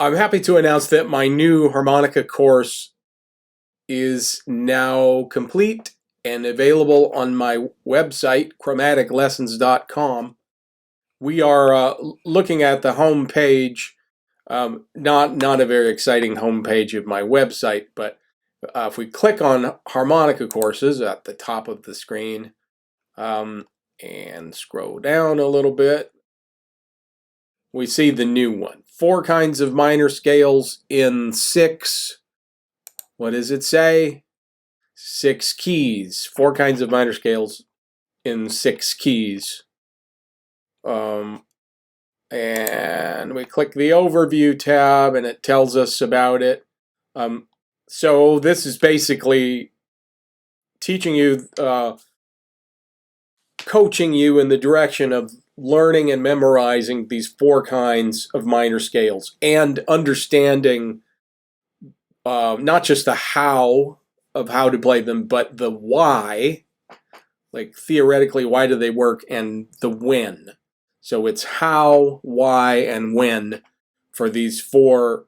I'm happy to announce that my new harmonica course is now complete and available on my website, chromaticlessons.com. We are looking at the home page, not a very exciting home page of my website, but if we click on harmonica courses at the top of the screen and scroll down a little bit, we see the new one. 4 kinds of minor scales in 6, what does it say? 6 keys. 4 kinds of minor scales in 6 keys. And we click the overview tab and it tells us about it. So this is basically teaching you, coaching you in the direction of learning and memorizing these 4 kinds of minor scales and understanding not just the how of how to play them, but the why, like theoretically, why do they work, and the when. So it's how, why, and when for these 4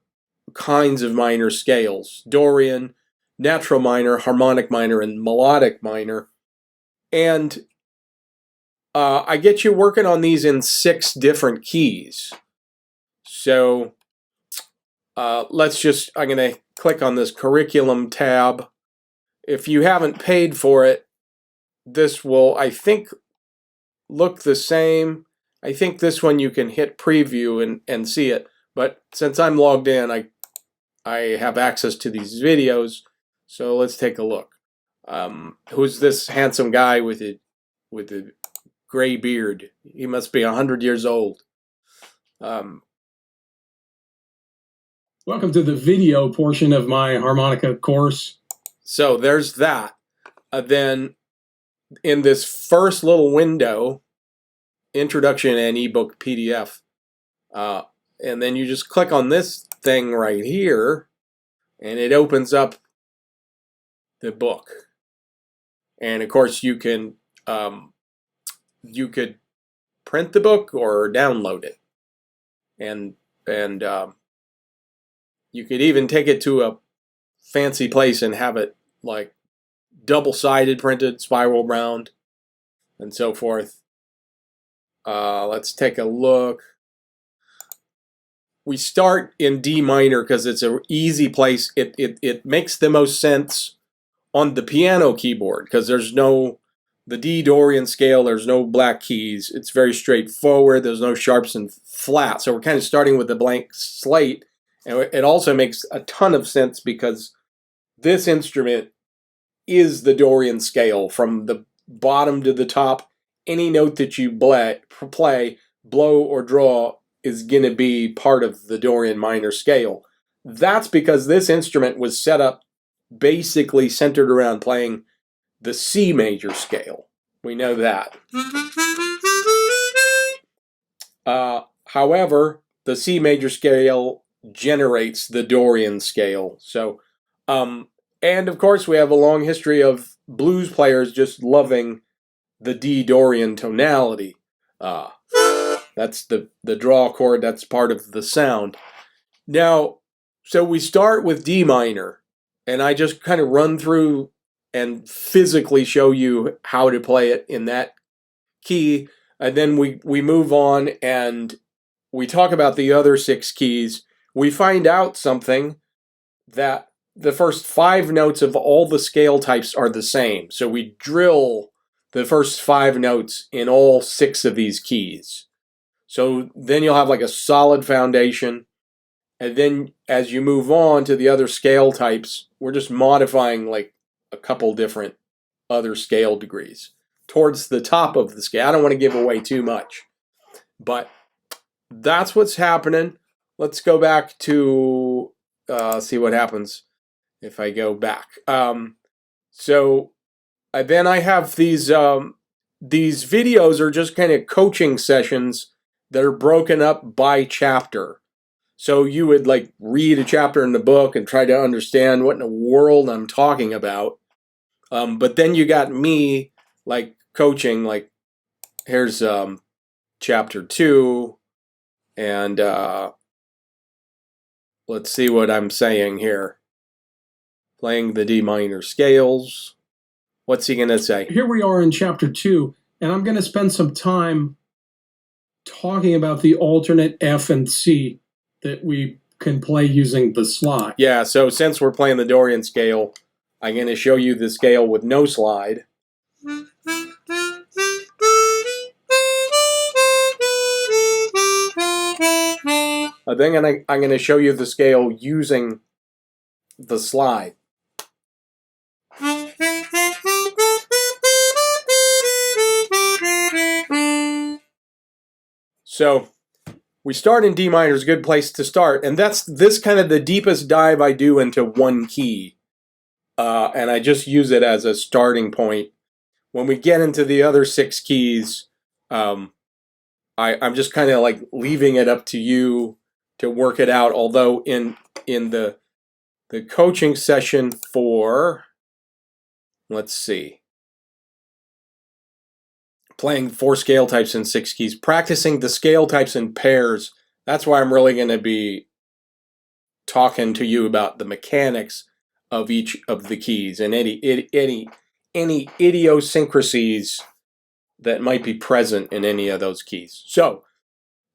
kinds of minor scales: Dorian, natural minor, harmonic minor, and melodic minor. And I get you working on these in 6 different keys. So I'm going to click on this curriculum tab. If you haven't paid for it, this will, I think, look the same. I think this one you can hit preview and see it. But since I'm logged in, I have access to these videos. So let's take a look. Who's this handsome guy with a gray beard? He must be 100 years old. Welcome to the video portion of my harmonica course. So there's that. Then in this first little window, Introduction and ebook PDF, and then you just click on this thing right here, and it opens up the book. And of course, you could print the book or download it, and you could even take it to a fancy place and have it like double-sided printed, spiral bound, and so forth. Let's take a look. We start in D minor because it's an easy place. It makes the most sense on the piano keyboard because there's no, the D Dorian scale, there's no black keys. It's very straightforward. There's no sharps and flats. So we're kind of starting with a blank slate. And it also makes a ton of sense because this instrument is the Dorian scale from the bottom to the top. Any note that you play, blow, or draw is going to be part of the Dorian minor scale. That's because this instrument was set up basically centered around playing the C major scale. We know that. However, the C major scale generates the Dorian scale. So, and of course, we have a long history of blues players just loving the D Dorian tonality. That's the draw chord. That's part of the sound. Now, so we start with D minor, and I just kind of run through and physically show you how to play it in that key, and then we move on and we talk about the other 6 keys. We find out something, that the first 5 notes of all the scale types are the same. So we drill the first 5 notes in all 6 of these keys. So then you'll have like a solid foundation. And then as you move on to the other scale types, we're just modifying like a couple different other scale degrees towards the top of the scale. I don't want to give away too much, but that's what's happening. Let's go back to see what happens if I go back. So then I have these videos are just kind of coaching sessions that are broken up by chapter. So you would like read a chapter in the book and try to understand what in the world I'm talking about. But then you got me like coaching, like here's chapter 2, and let's see what I'm saying here. Playing the D minor scales. What's he going to say? Here we are in chapter 2, and I'm going to spend some time talking about the alternate F and C that we can play using the slide. Yeah, so since we're playing the Dorian scale, I'm going to show you the scale with no slide. Then I'm going to show you the scale using the slide. So we start in D minor is a good place to start, and that's this kind of the deepest dive I do into one key, and I just use it as a starting point. When we get into the other 6 keys, I'm just kind of like leaving it up to you to work it out. Although in the coaching session for, let's see, playing 4 scale types in 6 keys, practicing the scale types in pairs. That's why I'm really going to be talking to you about the mechanics of each of the keys and any idiosyncrasies that might be present in any of those keys. So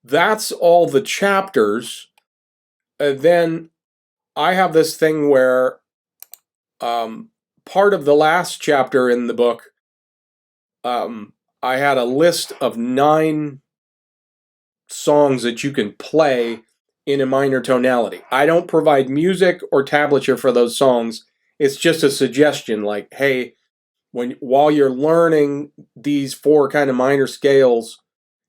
that's all the chapters. Then I have this thing where part of the last chapter in the book, I had a list of 9 songs that you can play in a minor tonality. I don't provide music or tablature for those songs. It's just a suggestion, like, hey, while you're learning these 4 kind of minor scales,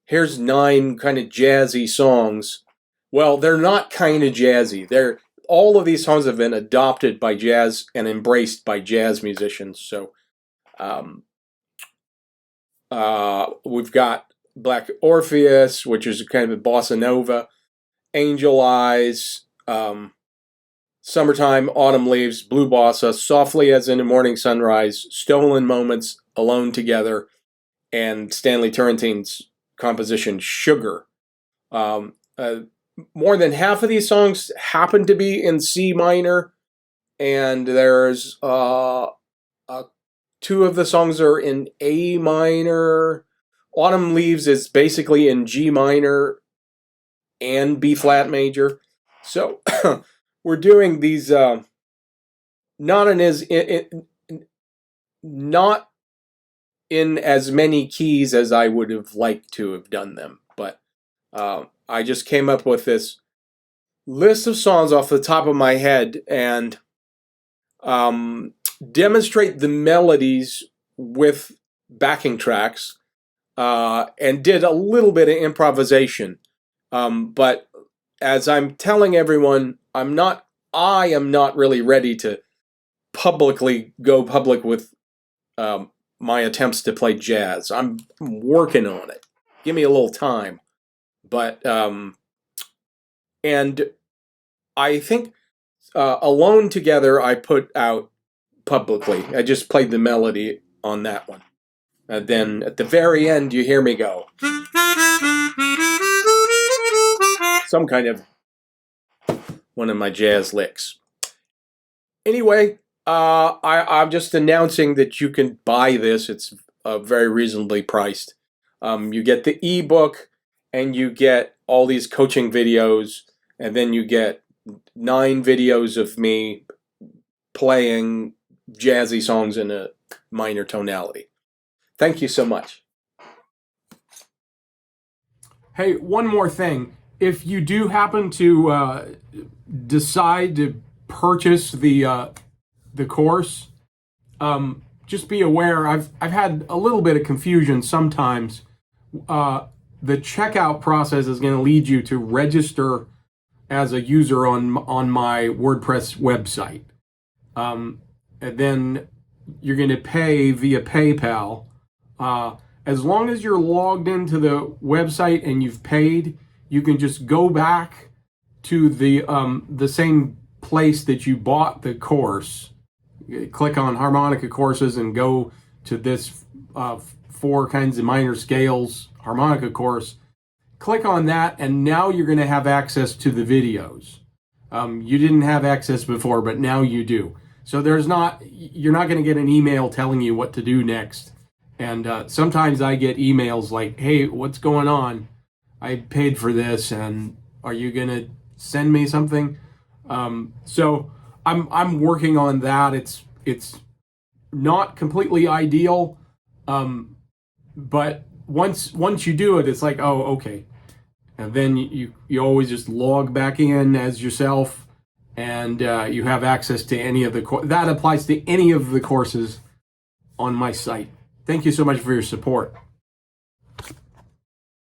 here's 9 kind of jazzy songs. Well, they're not kind of jazzy. All of these songs have been adopted by jazz and embraced by jazz musicians. So we've got Black Orpheus, which is kind of a bossa nova, Angel Eyes, Summertime, Autumn Leaves, Blue Bossa, Softly as in the Morning Sunrise, Stolen Moments, Alone Together, and Stanley Turrentine's composition Sugar. More than half of these songs happen to be in C minor, and there's 2 of the songs are in A minor. Autumn Leaves is basically in G minor and B flat major. So we're doing these not in as many keys as I would have liked to have done them, but I just came up with this list of songs off the top of my head and demonstrate the melodies with backing tracks, and did a little bit of improvisation. But as I'm telling everyone, I am not really ready to go public with my attempts to play jazz. I'm working on it. Give me a little time. But and I think Alone Together I put out publicly. I just played the melody on that one. And then at the very end, you hear me go. Some kind of one of my jazz licks. Anyway, I'm just announcing that you can buy this. It's very reasonably priced. You get the ebook, and you get all these coaching videos, and then you get 9 videos of me playing jazzy songs in a minor tonality. Thank you so much. Hey, one more thing. If you do happen to decide to purchase the course, just be aware. I've had a little bit of confusion sometimes. The checkout process is going to lead you to register as a user on my WordPress website. And then you're going to pay via PayPal. As long as you're logged into the website and you've paid, you can just go back to the same place that you bought the course. Click on harmonica courses and go to this 4 kinds of minor scales harmonica course. Click on that, and now you're going to have access to the videos. You didn't have access before, but now you do. So you're not going to get an email telling you what to do next. And sometimes I get emails like, "Hey, what's going on? I paid for this, and are you going to send me something?" So I'm working on that. It's not completely ideal, but once you do it, it's like, oh, okay. And then you always just log back in as yourself, and you have access to any of that applies to any of the courses on my site. Thank you so much for your support.